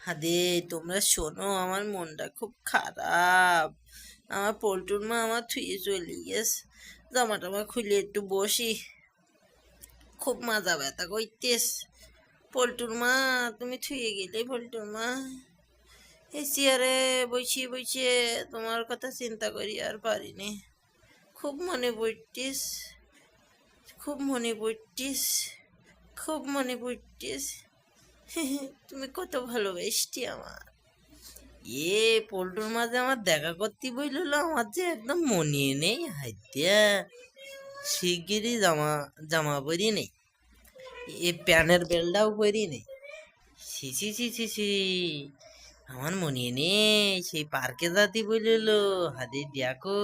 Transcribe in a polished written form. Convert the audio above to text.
হাদে তোমরা শোনো, আমার মনটা খুব খারাপ। আমার পল্টুর মা আমার থুয়ে চলে গেছে। জামা টামা খুলে একটু বসি, খুব মাজা ব্যথা করতেস। পল্টুর মা, তুমি থুয়ে গেলে পল্টুর মা। এই চেয়ারে বসে বসে তোমার কথা চিন্তা করি আর পারিনি। খুব মনে পড়তিস, খুব মনে পড়তিস, খুব মনে পড়তিস। তুমি কত ভালোবাসতি আমার। পল্টুর মাঝে আমার দেখা করতে বললো, আমার যে একদম মনে নেই। হাইতিয়া শিগগিরই জামা জামা পরি নেই, প্যানের বেলটাও পরি নেই। ছি ছি ছি ছি ছি, আমার মনে নেই সেই পার্কে যাতে বললো। হাতে দেখো,